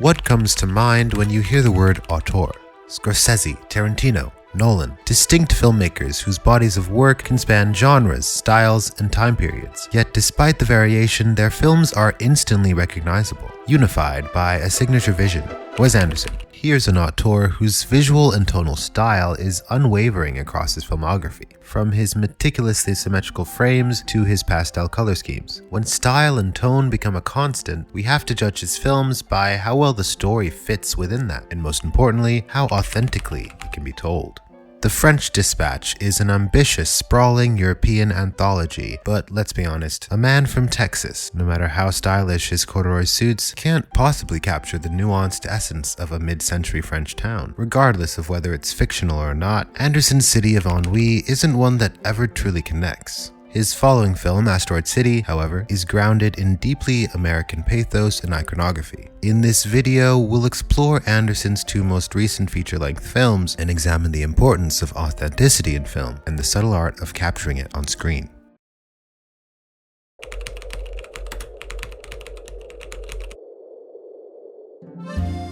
What comes to mind when you hear the word auteur? Scorsese, Tarantino, Nolan, distinct filmmakers whose bodies of work can span genres, styles, and time periods. Yet despite the variation, their films are instantly recognizable, unified by a signature vision. Wes Anderson. Here's an auteur whose visual and tonal style is unwavering across his filmography, from his meticulously symmetrical frames to his pastel color schemes. When style and tone become a constant, we have to judge his films by how well the story fits within that, and most importantly, how authentically it can be told. The French Dispatch is an ambitious, sprawling European anthology, but let's be honest, a man from Texas, no matter how stylish his corduroy suits, can't possibly capture the nuanced essence of a mid-century French town. Regardless of whether it's fictional or not, Anderson's City of Ennui isn't one that ever truly connects. His following film, Asteroid City, however, is grounded in deeply American pathos and iconography. In this video, we'll explore Anderson's two most recent feature-length films and examine the importance of authenticity in film and the subtle art of capturing it on screen.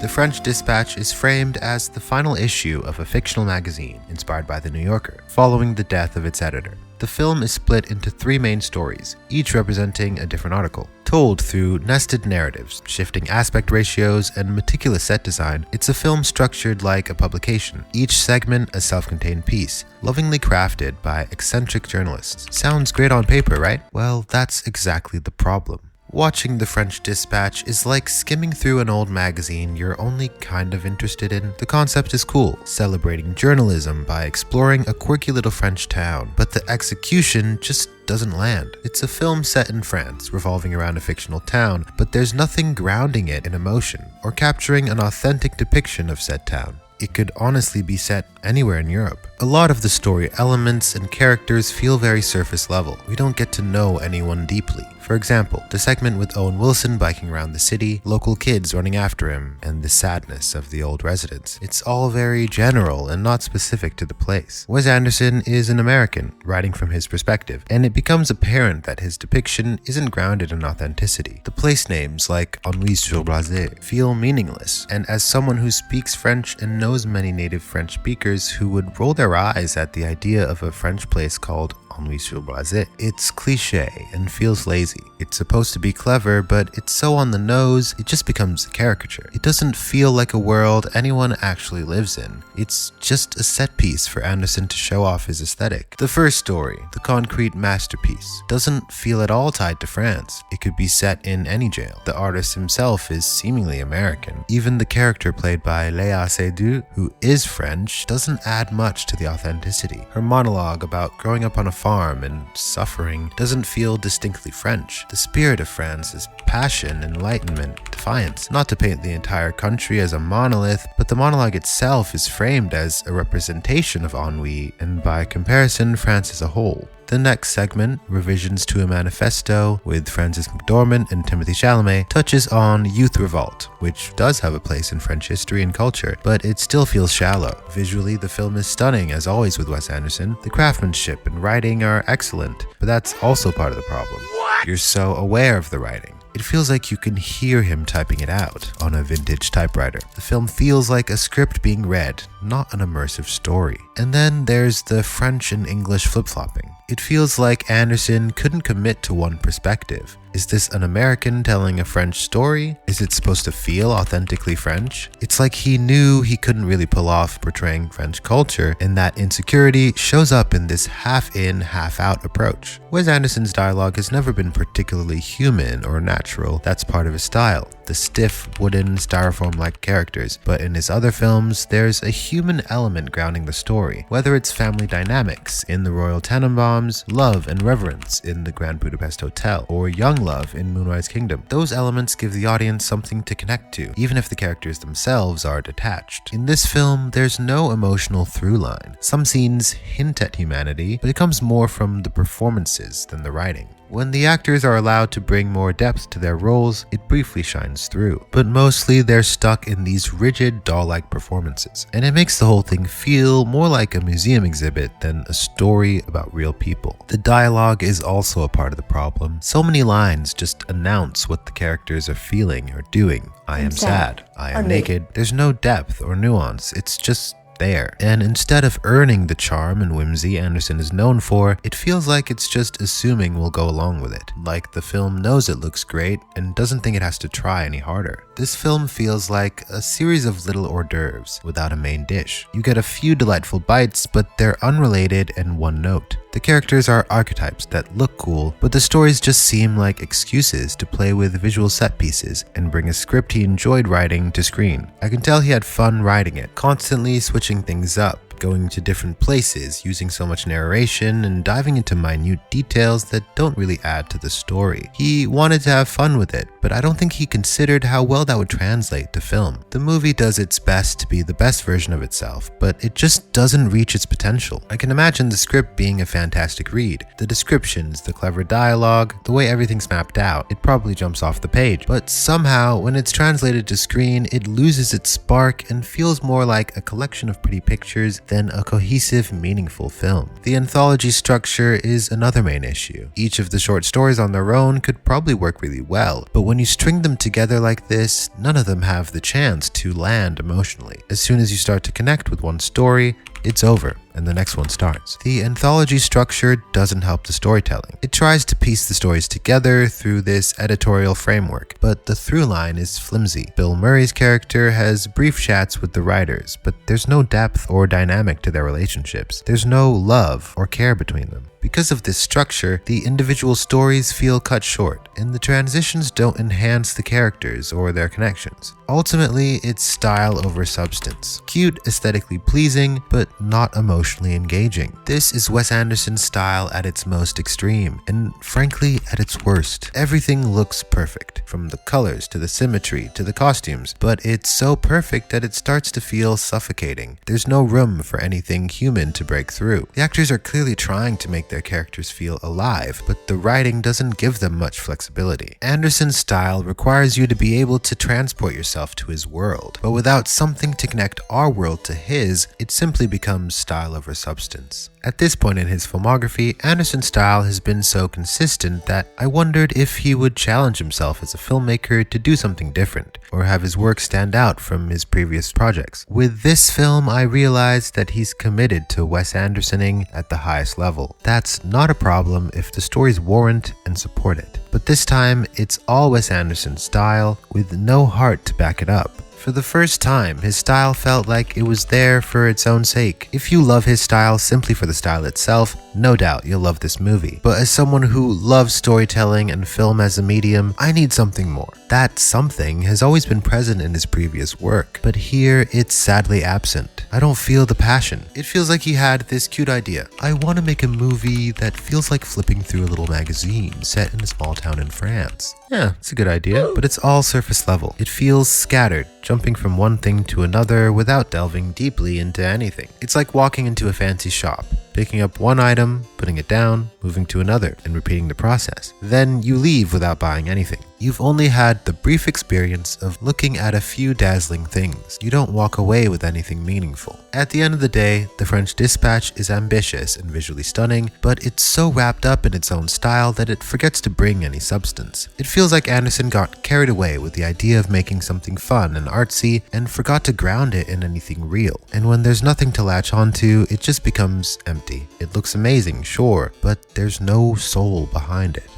The French Dispatch is framed as the final issue of a fictional magazine inspired by The New Yorker, following the death of its editor. The film is split into three main stories, each representing a different article. Told through nested narratives, shifting aspect ratios, and meticulous set design, it's a film structured like a publication, each segment a self-contained piece, lovingly crafted by eccentric journalists. Sounds great on paper, right? Well, that's exactly the problem. Watching The French Dispatch is like skimming through an old magazine you're only kind of interested in. The concept is cool, celebrating journalism by exploring a quirky little French town, but the execution just doesn't land. It's a film set in France, revolving around a fictional town, but there's nothing grounding it in emotion or capturing an authentic depiction of said town. It could honestly be set anywhere in Europe. A lot of the story elements and characters feel very surface level. We don't get to know anyone deeply. For example, the segment with Owen Wilson biking around the city, local kids running after him, and the sadness of the old residents. It's all very general and not specific to the place. Wes Anderson is an American, writing from his perspective, and it becomes apparent that his depiction isn't grounded in authenticity. The place names like Ennui-sur-Blasé feel meaningless, and as someone who speaks French and knows many native French speakers who would roll their eyes at the idea of a French place called Ennui-sur-Blasé, it's cliché and feels lazy. It's supposed to be clever, but it's so on the nose, it just becomes a caricature. It doesn't feel like a world anyone actually lives in. It's just a set piece for Anderson to show off his aesthetic. The first story, the concrete masterpiece, doesn't feel at all tied to France. It could be set in any jail. The artist himself is seemingly American. Even the character played by Léa Seydoux, who is French, doesn't add much to the authenticity. Her monologue about growing up on a farm and suffering doesn't feel distinctly French. The spirit of France is passion, enlightenment, defiance. Not to paint the entire country as a monolith, but the monologue itself is framed as a representation of ennui, and by comparison, France as a whole. The next segment, Revisions to a Manifesto, with Frances McDormand and Timothée Chalamet, touches on youth revolt, which does have a place in French history and culture, but it still feels shallow. Visually, the film is stunning, as always with Wes Anderson. The craftsmanship and writing are excellent, but that's also part of the problem. You're so aware of the writing. It feels like you can hear him typing it out on a vintage typewriter. The film feels like a script being read, not an immersive story. And then there's the French and English flip-flopping. It feels like Anderson couldn't commit to one perspective. Is this an American telling a French story? Is it supposed to feel authentically French? It's like he knew he couldn't really pull off portraying French culture, and that insecurity shows up in this half-in, half-out approach. Wes Anderson's dialogue has never been particularly human or natural. That's part of his style. The stiff, wooden, styrofoam-like characters, but in his other films, there's a human element grounding the story, whether it's family dynamics in The Royal Tenenbaums, love and reverence in The Grand Budapest Hotel, or young love in Moonrise Kingdom. Those elements give the audience something to connect to, even if the characters themselves are detached. In this film, there's no emotional through line. Some scenes hint at humanity, but it comes more from the performances than the writing. When the actors are allowed to bring more depth to their roles, it briefly shines through, but mostly they're stuck in these rigid, doll-like performances, and it makes the whole thing feel more like a museum exhibit than a story about real people. The dialogue is also a part of the problem. So many lines just announce what the characters are feeling or doing. I am sad. I am naked. There's no depth or nuance. It's just there. And instead of earning the charm and whimsy Anderson is known for, it feels like it's just assuming we'll go along with it. Like the film knows it looks great and doesn't think it has to try any harder. This film feels like a series of little hors d'oeuvres without a main dish. You get a few delightful bites, but they're unrelated and one note. The characters are archetypes that look cool, but the stories just seem like excuses to play with visual set pieces and bring a script he enjoyed writing to screen. I can tell he had fun writing it, constantly switching things up, going to different places, using so much narration, and diving into minute details that don't really add to the story. He wanted to have fun with it, but I don't think he considered how well that would translate to film. The movie does its best to be the best version of itself, but it just doesn't reach its potential. I can imagine the script being a fantastic read. The descriptions, the clever dialogue, the way everything's mapped out, it probably jumps off the page. But somehow, when it's translated to screen, it loses its spark and feels more like a collection of pretty pictures than a cohesive, meaningful film. The anthology structure is another main issue. Each of the short stories on their own could probably work really well, but when you string them together like this, none of them have the chance to land emotionally. As soon as you start to connect with one story, it's over, and the next one starts. The anthology structure doesn't help the storytelling. It tries to piece the stories together through this editorial framework, but the through line is flimsy. Bill Murray's character has brief chats with the writers, but there's no depth or dynamic to their relationships. There's no love or care between them. Because of this structure, the individual stories feel cut short, and the transitions don't enhance the characters or their connections. Ultimately, it's style over substance. Cute, aesthetically pleasing, but not emotionally engaging. This is Wes Anderson's style at its most extreme, and frankly, at its worst. Everything looks perfect, from the colors to the symmetry to the costumes, but it's so perfect that it starts to feel suffocating. There's no room for anything human to break through. The actors are clearly trying to make their characters feel alive, but the writing doesn't give them much flexibility. Anderson's style requires you to be able to transport yourself to his world, but without something to connect our world to his, it simply becomes style over substance. At this point in his filmography, Anderson's style has been so consistent that I wondered if he would challenge himself as a filmmaker to do something different, or have his work stand out from his previous projects. With this film, I realized that he's committed to Wes Andersoning at the highest level. That's not a problem if the stories warrant and support it. But this time, it's all Wes Anderson's style, with no heart to back it up. For the first time, his style felt like it was there for its own sake. If you love his style simply for the style itself, no doubt you'll love this movie. But as someone who loves storytelling and film as a medium, I need something more. That something has always been present in his previous work, but here it's sadly absent. I don't feel the passion. It feels like he had this cute idea. I want to make a movie that feels like flipping through a little magazine set in a small town in France. Yeah, it's a good idea, but it's all surface level. It feels scattered, jumping from one thing to another without delving deeply into anything. It's like walking into a fancy shop, picking up one item, putting it down, moving to another, and repeating the process. Then you leave without buying anything. You've only had the brief experience of looking at a few dazzling things. You don't walk away with anything meaningful. At the end of the day, The French Dispatch is ambitious and visually stunning, but it's so wrapped up in its own style that it forgets to bring any substance. It feels like Anderson got carried away with the idea of making something fun and artsy and forgot to ground it in anything real. And when there's nothing to latch onto, it just becomes empty. It looks amazing, sure, but there's no soul behind it.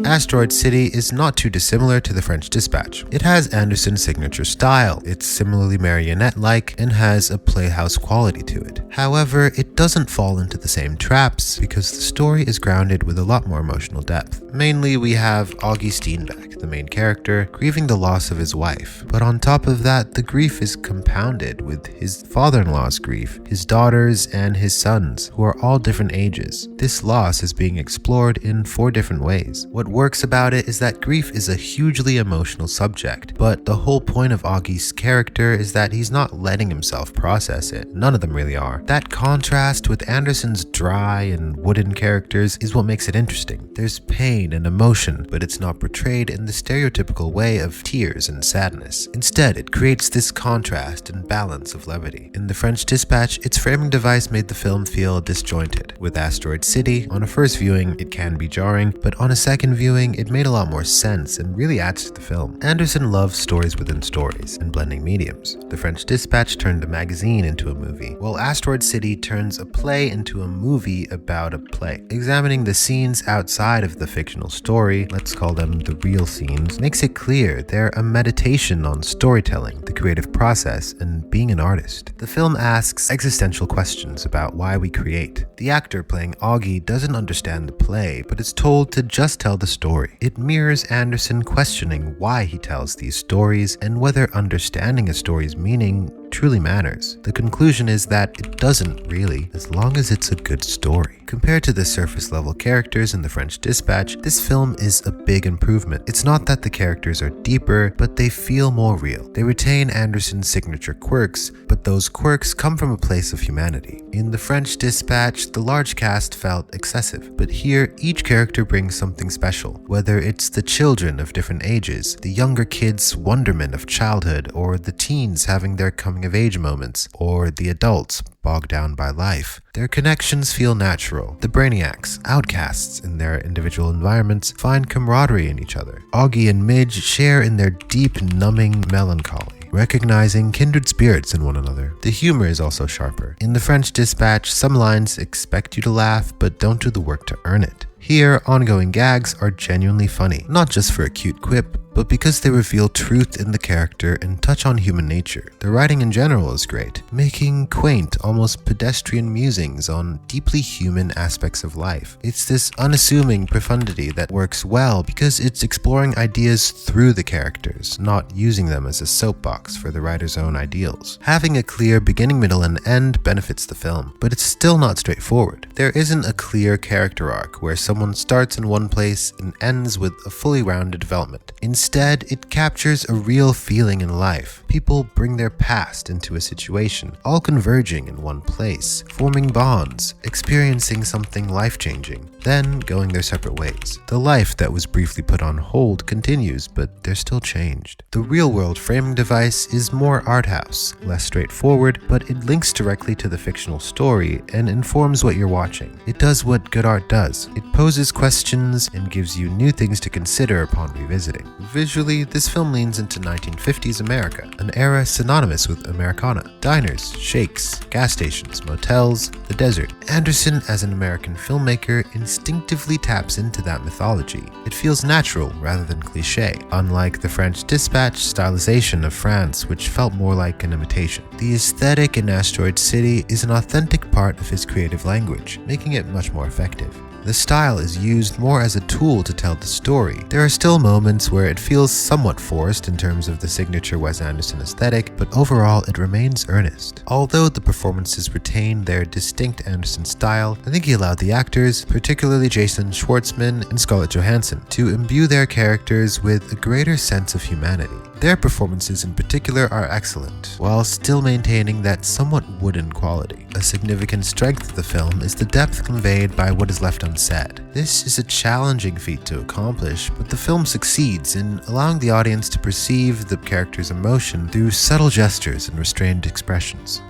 Asteroid City is not too dissimilar to The French Dispatch. It has Anderson's signature style, it's similarly marionette-like, and has a playhouse quality to it. However, it doesn't fall into the same traps because the story is grounded with a lot more emotional depth. Mainly, we have Augie Steenbeck, the main character, grieving the loss of his wife. But on top of that, the grief is compounded with his father-in-law's grief, his daughters, and his sons, who are all different ages. This loss is being explored in 4 different ways. What works about it is that grief is a hugely emotional subject, but the whole point of Augie's character is that he's not letting himself process it. None of them really are. That contrast with Anderson's dry and wooden characters is what makes it interesting. There's pain and emotion, but it's not portrayed in the stereotypical way of tears and sadness. Instead, it creates this contrast and balance of levity. In The French Dispatch, its framing device made the film feel disjointed. With Asteroid City, on a first viewing, it can be jarring, but on a second viewing, it made a lot more sense and really adds to the film. Anderson loves stories within stories and blending mediums. The French Dispatch turned a magazine into a movie, while Asteroid City turns a play into a movie about a play. Examining the scenes outside of the fictional story, let's call them the real scenes, makes it clear they're a meditation on storytelling, the creative process, and being an artist. The film asks existential questions about why we create. The actor playing Augie doesn't understand the play, but is told to just tell the story. It mirrors Anderson questioning why he tells these stories and whether understanding a story's meaning truly matters. The conclusion is that it doesn't really, as long as it's a good story. Compared to the surface level characters in The French Dispatch, this film is a big improvement. It's not that the characters are deeper, but they feel more real. They retain Anderson's signature quirks, but those quirks come from a place of humanity. In The French Dispatch, the large cast felt excessive, but here each character brings something special. Whether it's the children of different ages, the younger kids' wonderment of childhood, or the teens having their coming of age moments, or the adults bogged down by life. Their connections feel natural. The brainiacs, outcasts in their individual environments, find camaraderie in each other. Augie and Midge share in their deep, numbing melancholy, recognizing kindred spirits in one another. The humor is also sharper. In The French Dispatch, some lines expect you to laugh, but don't do the work to earn it. Here, ongoing gags are genuinely funny, not just for a cute quip, but because they reveal truth in the character and touch on human nature. The writing in general is great, making quaint, almost pedestrian musings on deeply human aspects of life. It's this unassuming profundity that works well because it's exploring ideas through the characters, not using them as a soapbox for the writer's own ideals. Having a clear beginning, middle, and end benefits the film, but it's still not straightforward. There isn't a clear character arc where someone starts in one place and ends with a fully rounded development. Instead, it captures a real feeling in life. People bring their past into a situation, all converging in one place, forming bonds, experiencing something life-changing, then going their separate ways. The life that was briefly put on hold continues, but they're still changed. The real-world framing device is more art house, less straightforward, but it links directly to the fictional story and informs what you're watching. It does what good art does. It poses questions and gives you new things to consider upon revisiting. Visually, this film leans into 1950s America, an era synonymous with Americana. Diners, shakes, gas stations, motels, the desert. Anderson, as an American filmmaker, instinctively taps into that mythology. It feels natural rather than cliché, unlike the French Dispatch stylization of France, which felt more like an imitation. The aesthetic in Asteroid City is an authentic part of his creative language, making it much more effective. The style is used more as a tool to tell the story. There are still moments where it feels somewhat forced in terms of the signature Wes Anderson aesthetic, but overall it remains earnest. Although the performances retain their distinct Anderson style, I think he allowed the actors, particularly Jason Schwartzman and Scarlett Johansson, to imbue their characters with a greater sense of humanity. Their performances in particular are excellent, while still maintaining that somewhat wooden quality. A significant strength of the film is the depth conveyed by what is left unsaid. This is a challenging feat to accomplish, but the film succeeds in allowing the audience to perceive the character's emotion through subtle gestures and restrained expressions.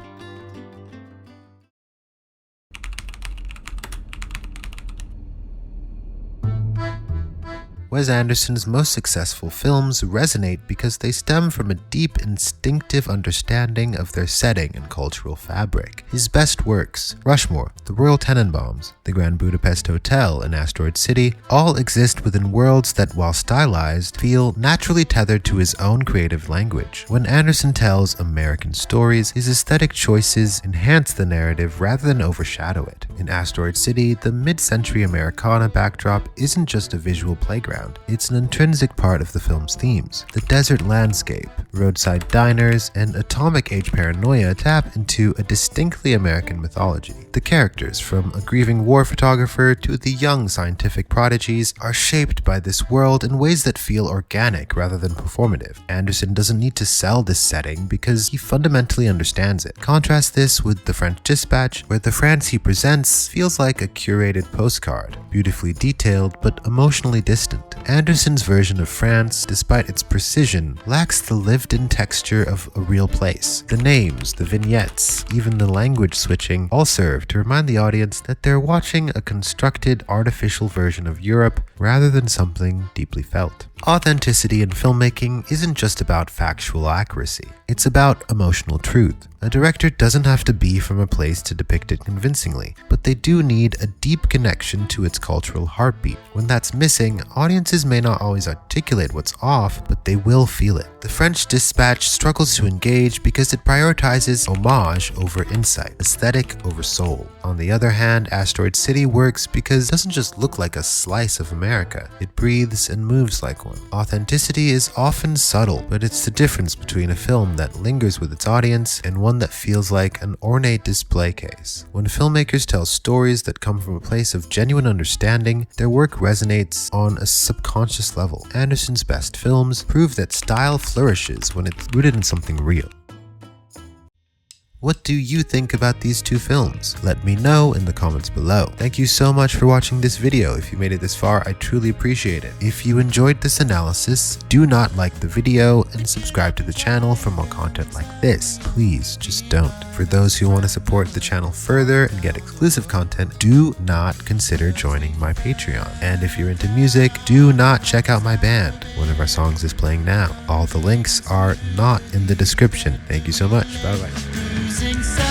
Wes Anderson's most successful films resonate because they stem from a deep instinctive understanding of their setting and cultural fabric. His best works, Rushmore, The Royal Tenenbaums, The Grand Budapest Hotel, and Asteroid City, all exist within worlds that, while stylized, feel naturally tethered to his own creative language. When Anderson tells American stories, his aesthetic choices enhance the narrative rather than overshadow it. In Asteroid City, the mid-century Americana backdrop isn't just a visual playground, it's an intrinsic part of the film's themes. The desert landscape, roadside diners, and atomic age paranoia tap into a distinctly American mythology. The characters, from a grieving war photographer to the young scientific prodigies, are shaped by this world in ways that feel organic rather than performative. Anderson doesn't need to sell this setting because he fundamentally understands it. Contrast this with The French Dispatch, where the France he presents feels like a curated postcard, beautifully detailed but emotionally distant. Anderson's version of France, despite its precision, lacks the lived-in texture of a real place. The names, the vignettes, even the language switching all serve to remind the audience that they're watching a constructed, artificial version of Europe rather than something deeply felt. Authenticity in filmmaking isn't just about factual accuracy, it's about emotional truth. A director doesn't have to be from a place to depict it convincingly, but they do need a deep connection to its cultural heartbeat. When that's missing, audiences may not always articulate what's off, but they will feel it. The French Dispatch struggles to engage because it prioritizes homage over insight, aesthetic over soul. On the other hand, Asteroid City works because it doesn't just look like a slice of America, it breathes and moves like one. Authenticity is often subtle, but it's the difference between a film that lingers with its audience and one that feels like an ornate display case. When filmmakers tell stories that come from a place of genuine understanding, their work resonates on a subconscious level. Anderson's best films prove that style flourishes when it's rooted in something real. What do you think about these two films? Let me know in the comments below. Thank you so much for watching this video. If you made it this far, I truly appreciate it. If you enjoyed this analysis, do not like the video and subscribe to the channel for more content like this. Please, just don't. For those who want to support the channel further and get exclusive content, do not consider joining my Patreon. And if you're into music, do not check out my band. One of our songs is playing now. All the links are not in the description. Thank you so much. Bye bye.